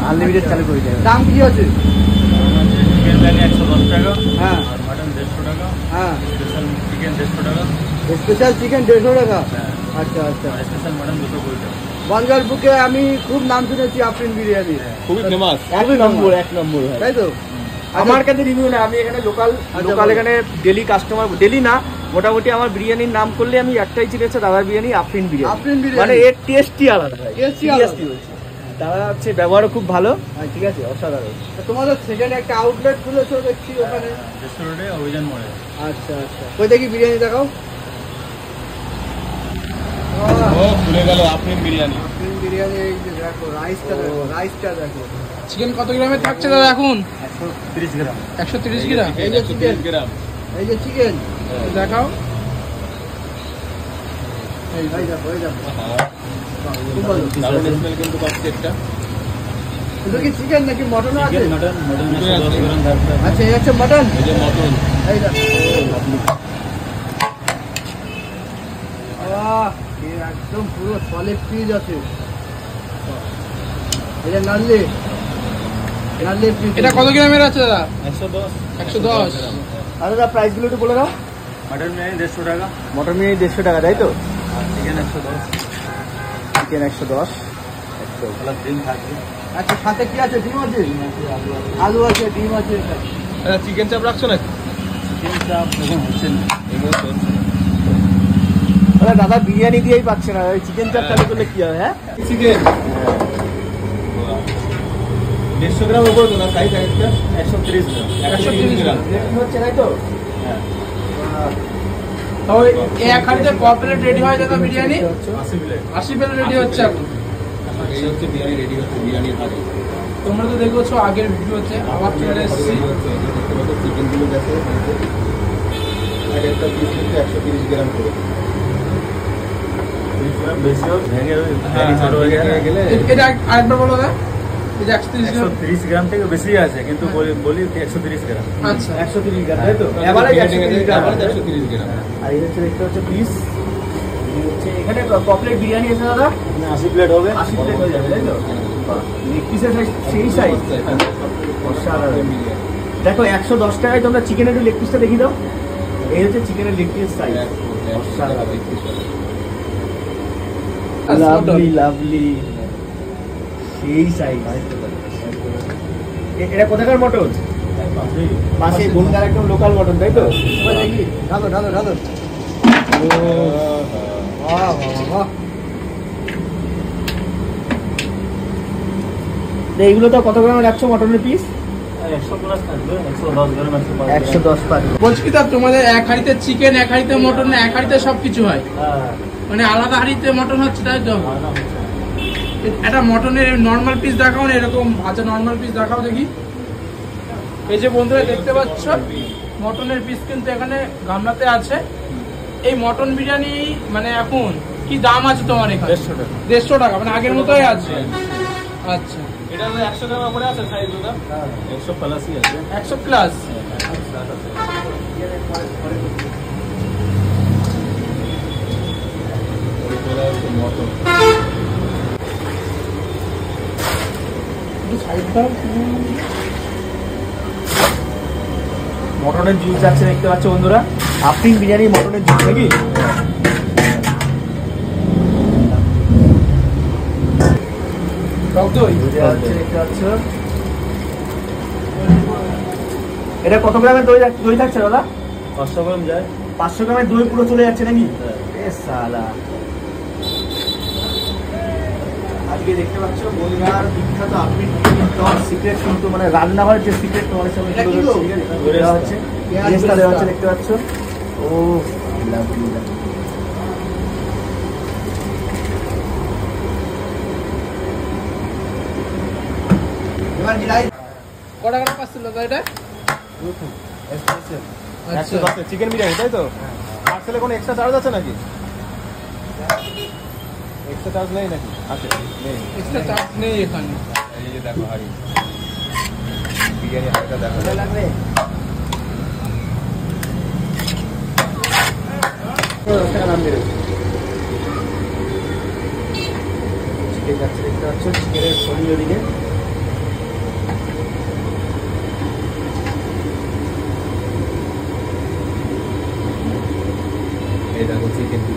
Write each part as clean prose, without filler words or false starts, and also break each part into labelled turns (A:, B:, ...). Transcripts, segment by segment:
A: Unlimited চালু করে দেবে।
B: দাম কি আছে?
C: চিকেন বিরিয়ানি 110 টাকা,
B: হ্যাঁ,
C: আর মাটন 150 টাকা,
B: হ্যাঁ,
C: স্পেশাল চিকেন 150 টাকা,
B: স্পেশাল চিকেন 150 টাকা।
C: হ্যাঁ,
B: আচ্ছা আচ্ছা।
C: আর স্পেশাল মাটন 220 টাকা।
B: বাঙ্গাল বুকে আমি খুব নাম শুনেছি আফরিন বিরিয়ানি,
A: খুবই ফেমাস,
B: এক
A: নম্বর ভাই।
B: তাই তো?
A: আমার কাছে রিভিউ না, আমি এখানে লোকাল এখানে ডেলি কাস্টমার, ডেলি না মোটামুটি আমার বিরিয়ানির নাম করলে আমি একটাই চিনেছি, দাদার বিরিয়ানি, আফরিন বিরিয়ানি। মানে এর টেস্টই আলাদা, দাদা হচ্ছে ব্যবহারও খুব ভালো, ঠিক আছে, অসাধারণ।
B: তোমাদের সেকেন্ড একটা আউটলেট খুলেছো দেখছি ওখানে,
C: রেস্টুরেন্টে অভিযান মোড়ে।
B: আচ্ছা আচ্ছা, ওই দেখি বিরিয়ানি দেখাও।
A: ও খুলে গেল আফরিন বিরিয়ানি।
B: আফরিন বিরিয়ানি, এই যে দেখো রাইসটা, দেখো রাইসটা দেখো।
D: চিকেন কত গ্রামের থাকছে দাদা এখন?
C: 130 গ্রাম।
D: 130 গ্রাম।
B: এই যে চিকেন, এই যে চিকেন
D: দেখাও।
B: এই দেখো, এই দেখো, খুব ভালো।
A: দারুণ স্মেল কিন্তু পাচ্ছি একটা।
B: শুধু কি চিকেন নাকি মটনও আছে?
C: চিকেন মাটন 110 গ্রাম থাকবে।
B: আচ্ছা, এই হচ্ছে মটন,
A: এই যে মটন,
B: এই দেখো। একদম পুরো সলিড পিস আছে। এই যে নাল্লি পিস।
D: এটা কত গ্রামের আছে দাদা?
C: 110।
D: 110।
A: আর দাদা প্রাইসগুলো একটু বলে দাও।
C: মাটন বিরিয়ানি 150 টাকা,
A: মটন বিরিয়ানি 150 টাকা, তাই তো?
C: আর চিকেন 110,
A: চিকেন 110,
C: প্লাস ডিম থাকবে।
B: আচ্ছা, সাথে কি আছে? ডিম আছে, আলু আছে, ডিম আছে।
A: চিকেন চাপ রাখছো নাকি?
C: চিকেন চাপ এখন হচ্ছে না,
A: এগুলো চলছে না। তাহলে দাদা বিরিয়ানি দিয়েই পাচ্ছে না, চিকেন চাপ চালু করলে কি হবে? হ্যাঁ, চিকেন 150 গ্রাম উপর তো না, সাইজ একটা
C: 130 গ্রাম।
A: 130 গ্রাম হচ্ছে, তাই তো?
C: হ্যাঁ,
D: তো এক হাঁড়িতে ক প্লেট রেডি হয় দাদা বিরিয়ানি?
C: 80 প্লেট।
D: 80 প্লেট রেডি হচ্ছে এখন।
A: এই হচ্ছে বিরিয়ানি রেডি হচ্ছে, বিরিয়ানির হাঁড়ি।
D: তোমরা তো দেখেছো আগের ভিডিওতে, আবার চলে এসেছি।
A: চিকেন গুলো দেখো, এক একটা পিস কিন্তু 130 গ্রাম করে।
C: বেশি হোক, ভেঙে ছোট হয়ে গেলে
D: এটা আরেকবার বলো দাদা। এটা 130 গ্রাম।
C: 130 গ্রাম থেকে বেশি আছে, কিন্তু বলি 130 গ্রাম।
D: আচ্ছা,
A: 130 গ্রাম, তাই তো? এভারেজ 130 গ্রাম, 130 গ্রাম। আর এই হচ্ছে দেখতে হচ্ছে পিস। এখানে কমপ্লিট বিরিয়ানি আছে দাদা,
C: 80 প্লেট হবে।
A: 80 প্লেট হয়ে যাবে, তাই তো? লেগ পিসের সেই সাইজ, দেখো 110 টাকায় তোমরা চিকেনের লেগ পিসটা দেখিয়ে দাও। এই হচ্ছে চিকেনের leg piece size, lovely lovely সেই সাইজ। এটা কোথাকার মটন? পাশে বনগার একদম লোকাল মটন, তাই তো?
B: দেখি, ঢালো ঢালো ঢালো। বাহ বাহ বাহ।
A: এইগুলো তো কত গ্রাম রাখছো মটনের পিস?
C: 100 প্লাস থাকবে, 110 গ্রাম,
A: 110 পার।
D: বলছি কি তা তোমাদের এক হাঁড়িতে চিকেন, এক হাঁড়িতে মটন, না এক হাঁড়িতে সবকিছু হয়?
C: হ্যাঁ,
D: মানে আলাদা হাঁড়িতে মটন হচ্ছে, তাই তো? একটা মটনের নর্মাল পিস দেখাও না, এরকম ভাজা নর্মাল পিস দেখাও দেখি। এই যে বন্ধুরা দেখতে পাচ্ছ, মটনের পিস কিন্তু এখানে গামলাতে আছে। এই মটন বিরিয়ানি মানে এখন কি দাম আছে তোমার এখানে?
C: 150 টাকা।
D: 150 টাকা, মানে আগের মতোই আছে। আচ্ছা,
A: এটা 100 গ্রাম উপরে আছে সাইজ ওটা?
C: 100 প্লাসই আছে।
D: 100 প্লাস।
A: মটনের জুস আছে দেখতে পাচ্ছ বন্ধুরা, আফরিন বিরিয়ানি মটনের জুস নাকি? দেখতে পাচ্ছ, এটা কত গ্রামের দই থাকছে দাদা?
C: 500 গ্রাম যায়।
A: 500 গ্রামের দই পুরো চলে যাচ্ছে নাকি? এ সালা, আজকে দেখতে পাচ্ছ বনগাঁর বিখ্যাত আফরিন টপ সিক্রেট, কিন্তু মানে রান্নাঘরের যে সিক্রেট তোমাদের সামনে দেওয়া হচ্ছে, বেরেস্তা দেওয়া হচ্ছে দেখতে পাচ্ছ। ও লাভলি লাভলি।
D: কটা গ্রাম পাচ্ছিল তো এটা? আচ্ছা,
A: 110 চিকেন বিরিয়ানি, তাই তো? পার্সেলে কোনো এক্সট্রা চার্জ আছে নাকি? এক্সট্রা চার্জ নেই নাকি? আছে, নেই,
D: এক্সট্রা চার্জ নেই এখানে।
A: এই যে দেখো হাড়ি বিরিয়ানি, হাড়িটা দেখো লাগবে। নাম বেরো চিকেন যাচ্ছে দেখতে পাচ্ছ, চিকেনের শরীর ওদিকে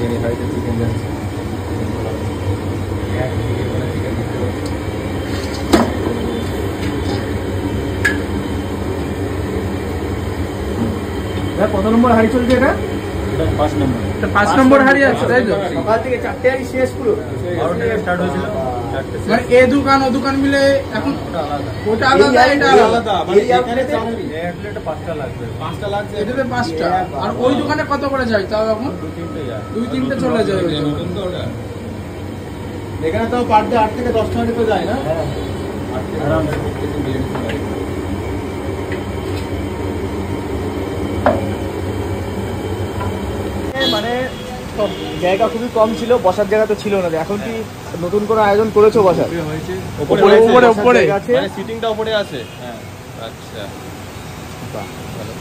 C: বিরিয়ানি হাড়িতে চিকেন যাচ্ছে।
A: কত নম্বর হাড়ি চলছে এটা?
C: এটা 5 নম্বর।
D: 5 নম্বর হাড়ি আছে তাই তো?
A: সকাল থেকে 4টে হাড়ি শেষ পুরো।
C: 12 থেকে স্টার্ট হয়েছিল, 4 থেকে
D: মানে এ দোকান ও দোকান মিলে এখন
C: আলাদা।
D: ওটা আলাদা এটা আলাদা।
C: মানে এখানে এক প্লেটে 5টা লাগবে। 5টা লাগছে।
D: এটাতে 5টা। আর ওই দোকানে কত করে যায় তাও এখন?
C: 2-3টে যায়।
D: 2-3টে চলে যায় ওই দোকানে।
B: এখানে তো পার ডে 8 থেকে 10 টাকা তো যায় না?
C: হ্যাঁ, আরামসে বিরিয়ানি খাওয়া।
A: মানে জায়গা খুবই কম ছিল, বসার জায়গা তো ছিল না। এখন কি নতুন করে আয়োজন করেছো বসার?
C: উপরে
A: উপরে
C: মানে সিটিংটা উপরে আছে। হ্যাঁ, আচ্ছা।
A: বাহ, ভালো।